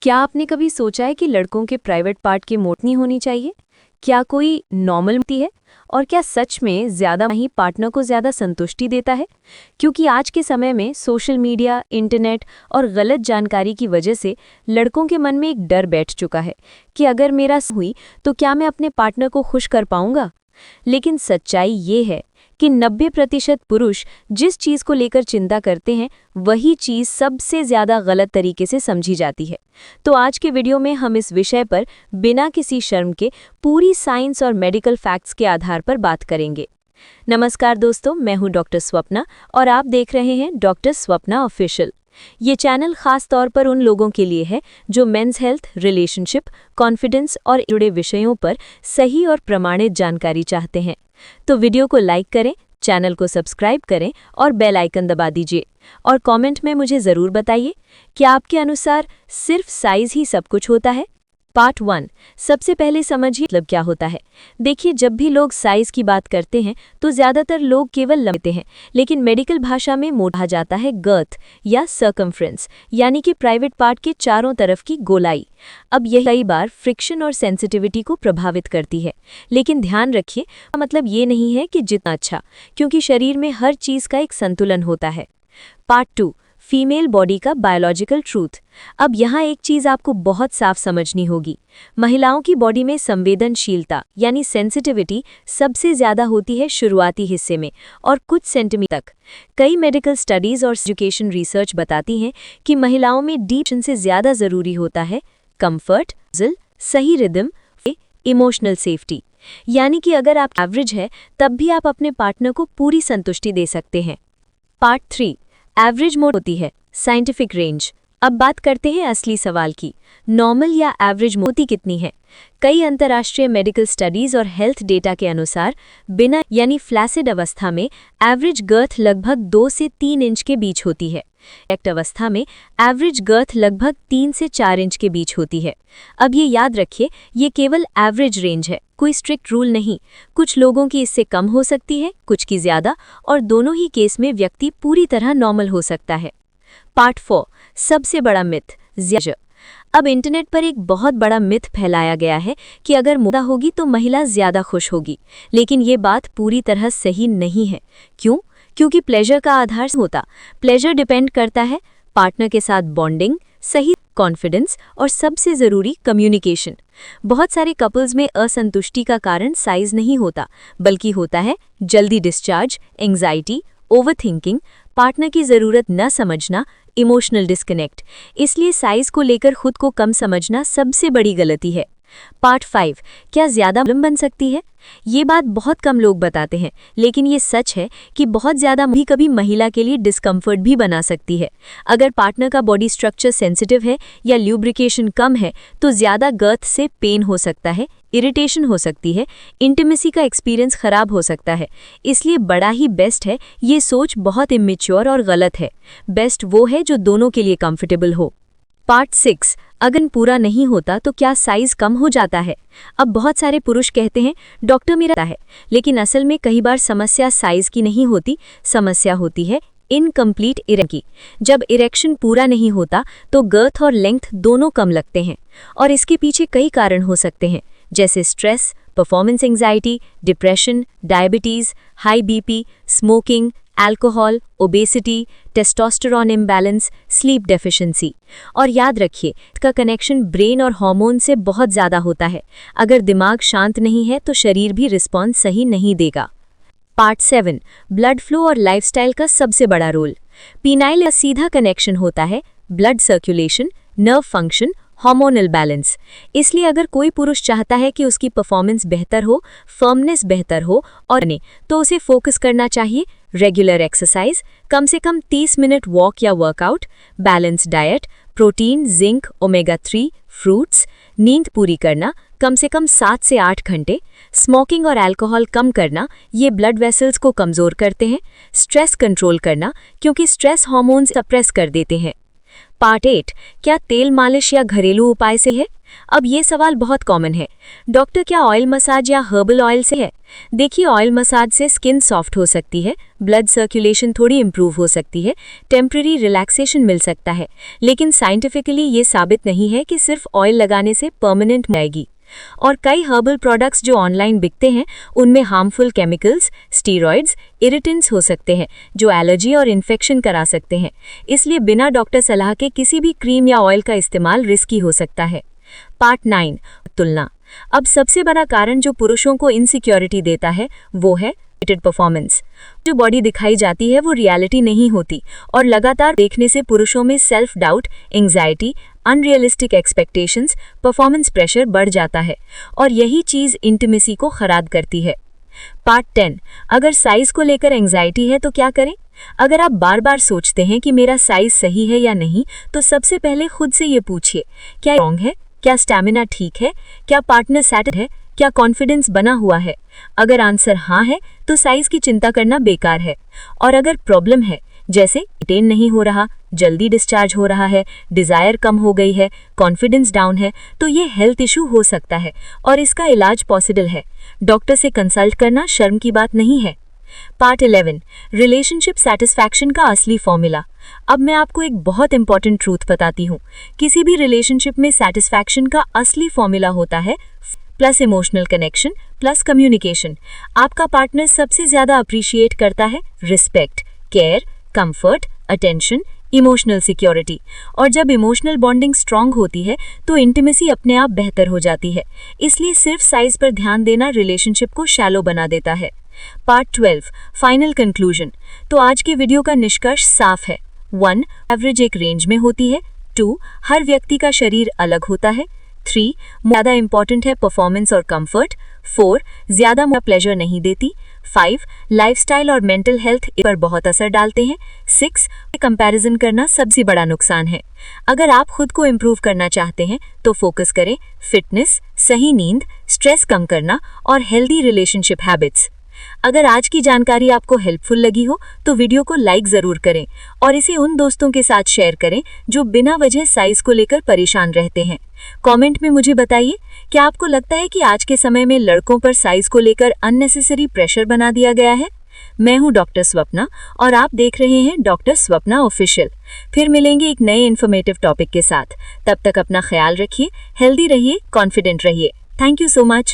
क्या आपने कभी सोचा है कि लड़कों के प्राइवेट पार्ट की मोटनी होनी चाहिए? क्या कोई नॉर्मल होती है? और क्या सच में ज़्यादा ही पार्टनर को ज़्यादा संतुष्टि देता है? क्योंकि आज के समय में सोशल मीडिया, इंटरनेट और गलत जानकारी की वजह से लड़कों के मन में एक डर बैठ चुका है कि अगर मेरा हुई तो क्या मैं अपने पार्टनर को खुश कर पाऊंगा? लेकिन सच्चाई ये है कि 90% पुरुष जिस चीज़ को लेकर चिंता करते हैं वही चीज़ सबसे ज़्यादा गलत तरीके से समझी जाती है। तो आज के वीडियो में हम इस विषय पर बिना किसी शर्म के पूरी साइंस और मेडिकल फैक्ट्स के आधार पर बात करेंगे। नमस्कार दोस्तों, मैं हूं डॉक्टर स्वप्ना और आप देख रहे हैं डॉक्टर स्वप्ना ऑफिशियल। ये चैनल खास तौर पर उन लोगों के लिए है जो मेंस हेल्थ, रिलेशनशिप, कॉन्फिडेंस और जुड़े विषयों पर सही और प्रमाणित जानकारी चाहते हैं। तो वीडियो को लाइक करें, चैनल को सब्सक्राइब करें और बेल आइकन दबा दीजिए। और कमेंट में मुझे ज़रूर बताइए कि आपके अनुसार सिर्फ साइज ही सब कुछ होता है? पार्ट 1। सबसे पहले समझिए मतलब क्या होता है। देखिए, जब भी लोग साइज की बात करते हैं तो ज़्यादातर लोग केवल लंबे हैं, लेकिन मेडिकल भाषा में मोटा जाता है गर्थ या सर्कमफ्रेंस, यानी कि प्राइवेट पार्ट के चारों तरफ की गोलाई। अब यह कई बार फ्रिक्शन और सेंसिटिविटी को प्रभावित करती है, लेकिन ध्यान रखिए, मतलब ये नहीं है कि जितना अच्छा, क्योंकि शरीर में हर चीज़ का एक संतुलन होता है। पार्ट 2। फीमेल बॉडी का बायोलॉजिकल ट्रूथ। अब यहाँ एक चीज़ आपको बहुत साफ समझनी होगी। महिलाओं की बॉडी में संवेदनशीलता यानी सेंसिटिविटी सबसे ज़्यादा होती है शुरुआती हिस्से में और कुछ सेंटीमीटर तक। कई मेडिकल स्टडीज़ और एजुकेशन रिसर्च बताती हैं कि महिलाओं में डीप से ज़्यादा ज़रूरी होता है कंफर्ट, सही रिदम, इमोशनल सेफ्टी। यानी कि अगर आप एवरेज है तब भी आप अपने पार्टनर को पूरी संतुष्टि दे सकते हैं। पार्ट 3। एवरेज मोड होती है साइंटिफिक रेंज। अब बात करते हैं असली सवाल की, नॉर्मल या एवरेज मोती कितनी है? कई अंतर्राष्ट्रीय मेडिकल स्टडीज और हेल्थ डेटा के अनुसार बिना यानी फ्लैसिड अवस्था में एवरेज गर्थ लगभग 2 से 3 इंच के बीच होती है। एक्ट अवस्था में एवरेज गर्थ लगभग 3 से 4 इंच के बीच होती है। अब ये याद रखिए, ये केवल एवरेज रेंज है, कोई स्ट्रिक्ट रूल नहीं। कुछ लोगों की इससे कम हो सकती है, कुछ की ज़्यादा, और दोनों ही केस में व्यक्ति पूरी तरह नॉर्मल हो सकता है। पार्ट 4। सबसे बड़ा मिथ। अब इंटरनेट पर एक बहुत बड़ा मिथ फैलाया गया है कि अगर मोटा होगी तो महिला ज़्यादा खुश होगी, लेकिन ये बात पूरी तरह सही नहीं है। क्यों? क्योंकि प्लेजर का आधार होता। प्लेजर डिपेंड करता है पार्टनर के साथ बॉन्डिंग, सही कॉन्फिडेंस और सबसे ज़रूरी कम्युनिकेशन। बहुत सारे कपल्स में असंतुष्टि का कारण साइज नहीं होता, बल्कि होता है जल्दी डिस्चार्ज, एंग्जाइटी, ओवरथिंकिंग, पार्टनर की ज़रूरत न समझना, इमोशनल डिस्कनेक्ट। इसलिए साइज को लेकर खुद को कम समझना सबसे बड़ी गलती है। पार्ट 5। क्या ज़्यादा प्रॉब्लम बन सकती है? ये बात बहुत कम लोग बताते हैं, लेकिन ये सच है कि बहुत ज़्यादा भी कभी महिला के लिए डिस्कम्फर्ट भी बना सकती है। अगर पार्टनर का बॉडी स्ट्रक्चर सेंसिटिव है या ल्यूब्रिकेशन कम है तो ज़्यादा गर्थ से पेन हो सकता है, इरिटेशन हो सकती है, इंटीमेसी का एक्सपीरियंस खराब हो सकता है। इसलिए बड़ा ही बेस्ट है, ये सोच बहुत इमेच्योर और गलत है। बेस्ट वो है जो दोनों के लिए कंफर्टेबल हो। पार्ट 6। अगर पूरा नहीं होता तो क्या साइज कम हो जाता है? अब बहुत सारे पुरुष कहते हैं डॉक्टर मेरा है, लेकिन असल में कई बार समस्या साइज की नहीं होती, समस्या होती है इनकम्प्लीट इरेक्शन की। जब इरेक्शन पूरा नहीं होता तो गर्थ और लेंथ दोनों कम लगते हैं, और इसके पीछे कई कारण हो सकते हैं, जैसे stress, performance anxiety, depression, diabetes, high BP, smoking, alcohol, obesity, testosterone imbalance, sleep deficiency. और याद रखिए, इसका कनेक्शन ब्रेन और हार्मोन से बहुत ज़्यादा होता है। अगर दिमाग शांत नहीं है तो शरीर भी रिस्पॉन्स सही नहीं देगा। पार्ट 7। ब्लड फ्लो और लाइफस्टाइल का सबसे बड़ा रोल। पीनाइल का सीधा कनेक्शन होता है blood circulation, nerve function, hormonal balance. इसलिए अगर कोई पुरुष चाहता है कि उसकी परफॉर्मेंस बेहतर हो, फर्मनेस बेहतर हो और तो उसे फोकस करना चाहिए रेगुलर एक्सरसाइज, कम से कम 30 मिनट वॉक या workout, balance diet, protein, zinc, omega 3, fruits, नींद पूरी करना कम से कम 7 से 8 घंटे, स्मोकिंग और अल्कोहल कम करना, ये ब्लड वेसल्स को कमज़ोर करते हैं, स्ट्रेस कंट्रोल करना क्योंकि स्ट्रेस हार्मोन्स सप्रेस कर देते हैं। पार्ट 8। क्या तेल मालिश या घरेलू उपाय से है? अब ये सवाल बहुत कॉमन है, डॉक्टर क्या ऑयल मसाज या हर्बल ऑयल से है? देखिए, ऑयल मसाज से स्किन सॉफ्ट हो सकती है, ब्लड सर्कुलेशन थोड़ी इंप्रूव हो सकती है, टेम्पररी रिलैक्सेशन मिल सकता है, लेकिन साइंटिफिकली ये साबित नहीं है कि सिर्फ ऑयल लगाने से परमानेंट आएगी। और कई हर्बल प्रोडक्ट्स जो ऑनलाइन बिकते हैं उनमें हार्मफुल केमिकल्स, स्टीरॉइड्स, इरिटेंट्स हो सकते हैं जो एलर्जी और इन्फेक्शन करा सकते हैं। इसलिए बिना डॉक्टर सलाह के किसी भी क्रीम या ऑयल का इस्तेमाल रिस्की हो सकता है। पार्ट 9, तुलना। अब सबसे बड़ा कारण जो पुरुषों को इनसिक्योरिटी देता है वो है परफॉर्मेंस। जो बॉडी दिखाई जाती है वो रियलिटी नहीं होती और लगातार देखने से पुरुषों में self doubt, anxiety, unrealistic expectations, performance pressure बढ़ जाता है और यही चीज़ इंटीमेसी को खराब करती है। पार्ट 10, अगर साइज को लेकर एंग्जाइटी है तो क्या करें? अगर आप बार बार सोचते हैं कि मेरा साइज सही है या नहीं, तो सबसे पहले खुद से ये पूछिए, क्या रॉन्ग है? क्या स्टैमिना ठीक है? क्या पार्टनर सेटल है? क्या कॉन्फिडेंस बना हुआ है? अगर आंसर हाँ है तो साइज की चिंता करना बेकार है। और अगर प्रॉब्लम है, जैसे रिटेन नहीं हो रहा, जल्दी डिस्चार्ज हो रहा है, डिजायर कम हो गई है, कॉन्फिडेंस डाउन है, तो ये हेल्थ इशू हो सकता है और इसका इलाज पॉसिबल है। डॉक्टर से कंसल्ट करना शर्म की बात नहीं है। पार्ट 11, रिलेशनशिप सेटिस्फैक्शन का असली फॉर्मूला। अब मैं आपको एक बहुत इंपॉर्टेंट ट्रूथ बताती हूँ। किसी भी रिलेशनशिप में सेटिस्फैक्शन का असली फॉर्मूला होता है plus emotional connection plus communication. आपका पार्टनर सबसे ज्यादा अप्रिशिएट करता है respect, care, comfort, attention, emotional security. और जब इमोशनल बॉन्डिंग स्ट्रांग होती है तो इंटीमेसी अपने आप बेहतर हो जाती है। इसलिए सिर्फ साइज पर ध्यान देना रिलेशनशिप को शैलो बना देता है। Part 12, final conclusion. तो आज के वीडियो का निष्कर्ष साफ है। 1, एवरेज एक रेंज में होती है। 2, हर व्यक्ति का शरीर अलग होता है। 3, ज़्यादा इंपॉर्टेंट है परफॉर्मेंस और कंफर्ट। 4, ज़्यादा प्लेजर नहीं देती। 5, लाइफस्टाइल और मेंटल हेल्थ पर बहुत असर डालते हैं। 6, कंपैरिजन करना सबसे बड़ा नुकसान है। अगर आप खुद को इम्प्रूव करना चाहते हैं तो फोकस करें फिटनेस, सही नींद, स्ट्रेस कम करना और हेल्दी रिलेशनशिप हैबिट्स। अगर आज की जानकारी आपको हेल्पफुल लगी हो तो वीडियो को लाइक ज़रूर करें और इसे उन दोस्तों के साथ शेयर करें जो बिना वजह साइज को लेकर परेशान रहते हैं। कमेंट में मुझे बताइए, क्या आपको लगता है कि आज के समय में लड़कों पर साइज को लेकर अननेसेसरी प्रेशर बना दिया गया है? मैं हूं डॉक्टर स्वप्ना और आप देख रहे हैं डॉक्टर स्वप्ना ऑफिशियल। फिर मिलेंगे एक नए इन्फॉर्मेटिव टॉपिक के साथ। तब तक अपना ख्याल रखिए, हेल्दी रहिए, कॉन्फिडेंट रहिए। Thank you so much.